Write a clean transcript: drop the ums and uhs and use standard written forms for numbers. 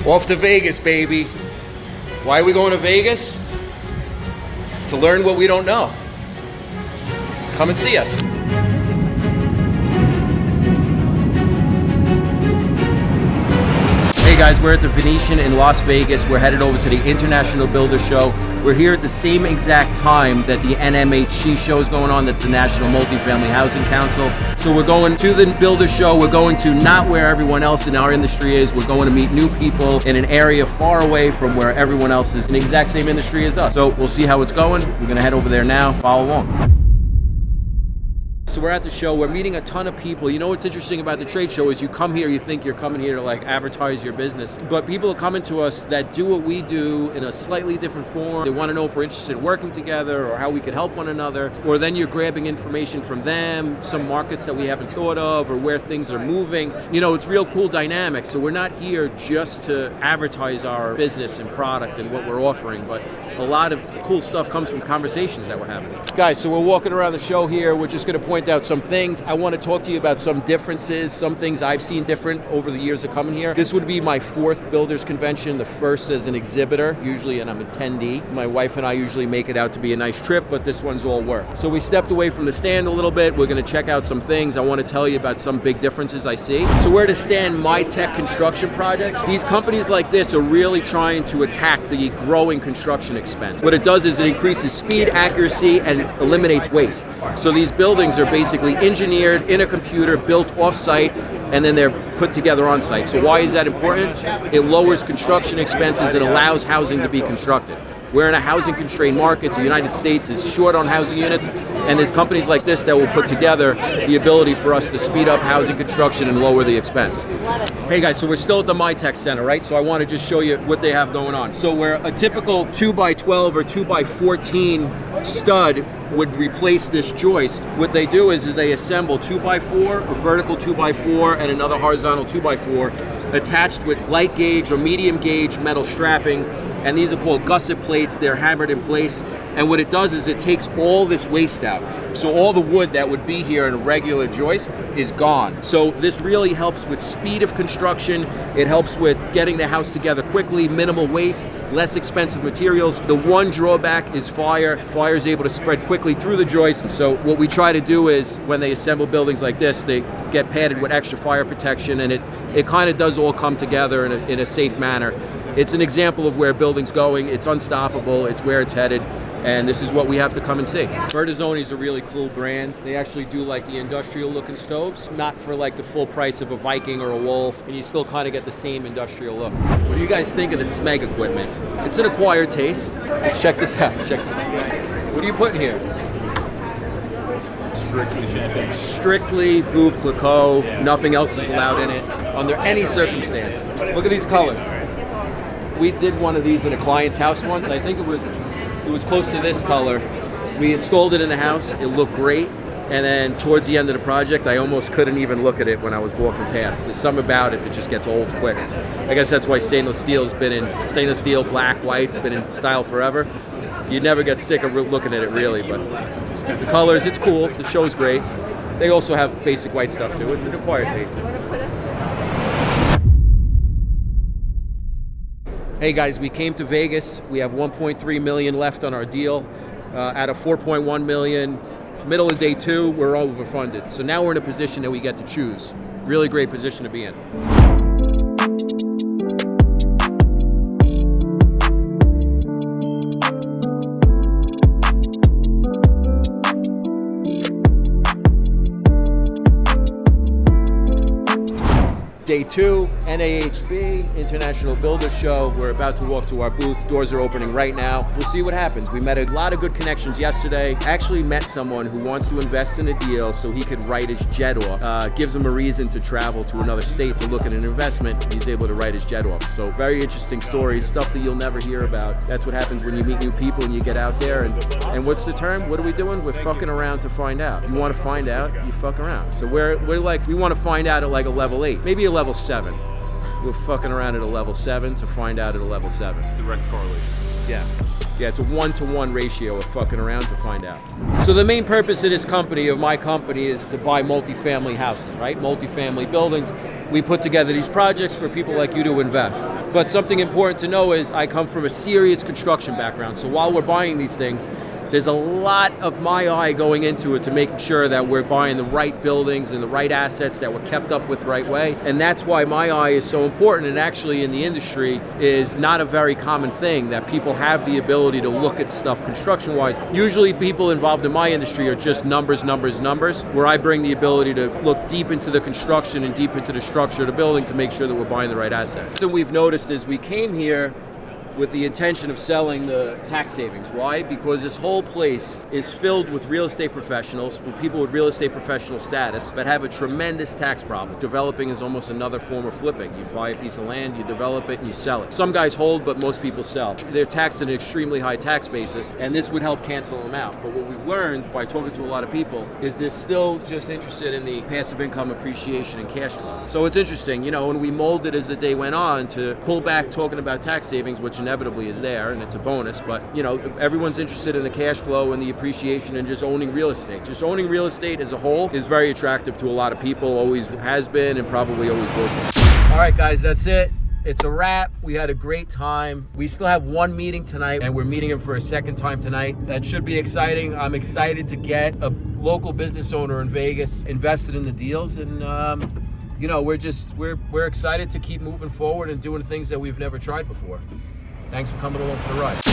Off to Vegas, baby. Why are we going to Vegas? To learn what we don't know. Come and see us. Hey guys, we're at the Venetian in Las Vegas. We're headed over to the International Builder Show. We're here at the same exact time that the NMHC show is going on. That's the National Multifamily Housing Council. So we're going to the Builder Show. We're going to not where everyone else in our industry is. We're going to meet new people in an area far away from where everyone else is in the exact same industry as us. So we'll see how it's going. We're gonna head over there now. Follow along. So we're at the show, we're meeting a ton of people. You know what's interesting about the trade show is you come here, you think you're coming here to like advertise your business, but people are coming to us that do what we do in a slightly different form. They want to know if we're interested in working together or how we could help one another, or then you're grabbing information from them, some markets that we haven't thought of or where things are moving. You know, it's real cool dynamics. So we're not here just to advertise our business and product and what we're offering, but a lot of cool stuff comes from conversations that we're having. Guys, so we're walking around the show here. We're just going to point out some things. I want to talk to you about some differences, some things I've seen different over the years of coming here. This would be my 4th builders convention, the first as an exhibitor, usually, and I'm an attendee. My wife and I usually make it out to be a nice trip, but this one's all work. So we stepped away from the stand a little bit. We're going to check out some things. I want to tell you about some big differences I see. So we're at a stand, My Tech Construction Projects. These companies like this are really trying to attack the growing construction expense. What it does is it increases speed, accuracy, and eliminates waste. So these buildings are basically engineered in a computer, built off-site, and then they're put together on-site. So why is that important? It lowers construction expenses and allows housing to be constructed. We're in a housing-constrained market. The United States is short on housing units, and there's companies like this that will put together the ability for us to speed up housing construction and lower the expense. Hey guys, so we're still at the MyTech Center, right? So I want to just show you what they have going on. So where a typical 2x12 or 2x14 stud would replace this joist, what they do is they assemble 2x4, a vertical 2x4, and another horizontal 2x4 attached with light gauge or medium gauge metal strapping. And these are called gusset plates. They're hammered in place. And what it does is it takes all this waste out. So all the wood that would be here in a regular joist is gone. So this really helps with speed of construction. It helps with getting the house together quickly, minimal waste, less expensive materials. The one drawback is fire. Fire is able to spread quickly through the joist. So what we try to do is when they assemble buildings like this, they get padded with extra fire protection, and it kind of does all come together in a safe manner. It's an example of where building's going. It's unstoppable. It's where it's headed. And this is what we have to come and see. Bertazzoni is a really cool brand. They actually do like the industrial looking stoves, not for like the full price of a Viking or a Wolf, and you still kind of get the same industrial look. What do you guys think of the Smeg equipment? It's an acquired taste. Let's check this out. What are you putting here? Strictly Veuve Clicquot. Nothing else is allowed in it under any circumstance. Look at these colors. We did one of these in a client's house once. I think it was close to this color. We installed it in the house. It looked great. And then towards the end of the project, I almost couldn't even look at it when I was walking past. There's something about it that just gets old quick. I guess that's why stainless steel, black, white, it's been in style forever. You never get sick of looking at it really, but the colors, it's cool. The show's great. They also have basic white stuff too. It's an acquired taste. Hey guys, we came to Vegas. We have 1.3 million left on our deal. Out of 4.1 million, middle of day 2, we're overfunded. So now we're in a position that we get to choose. Really great position to be in. Day 2, NAHB, International Builder Show. We're about to walk to our booth. Doors are opening right now. We'll see what happens. We met a lot of good connections yesterday. Actually met someone who wants to invest in a deal so he could write his jet off. Gives him a reason to travel to another state to look at an investment. He's able to write his jet off. So very interesting stories, stuff that you'll never hear about. That's what happens when you meet new people and you get out there. And what's the term? What are we doing? We're fucking around to find out. You want to find out, you fuck around. So we're like, we want to find out at like a level 8, maybe a level 7. we're fucking around at a level 7 to find out at a level 7. Direct correlation. Yeah. Yeah, it's a 1-to-1 ratio of fucking around to find out. So the main purpose of this company, of my company, is to buy multifamily houses, right? Multifamily buildings. We put together these projects for people like you to invest. But something important to know is I come from a serious construction background. So while we're buying these things, there's a lot of my eye going into it to making sure that we're buying the right buildings and the right assets that were kept up with the right way. And that's why my eye is so important, and actually in the industry is not a very common thing that people have the ability to look at stuff construction-wise. Usually people involved in my industry are just numbers, where I bring the ability to look deep into the construction and deep into the structure of the building to make sure that we're buying the right assets. What we've noticed is we came here with the intention of selling the tax savings. Why? Because this whole place is filled with real estate professionals, with people with real estate professional status that have a tremendous tax problem. Developing is almost another form of flipping. You buy a piece of land, you develop it, and you sell it. Some guys hold, but most people sell. They're taxed at an extremely high tax basis, and this would help cancel them out. But what we've learned by talking to a lot of people is they're still just interested in the passive income appreciation and cash flow. So it's interesting, when we molded as the day went on to pull back talking about tax savings, which inevitably is there, and it's a bonus, but everyone's interested in the cash flow and the appreciation and just owning real estate. Just owning real estate as a whole is very attractive to a lot of people, always has been and probably always will be. All right, guys, that's it. It's a wrap. We had a great time. We still have one meeting tonight, and we're meeting him for a second time tonight. That should be exciting. I'm excited to get a local business owner in Vegas invested in the deals, and we're excited to keep moving forward and doing things that we've never tried before. Thanks for coming along for the ride.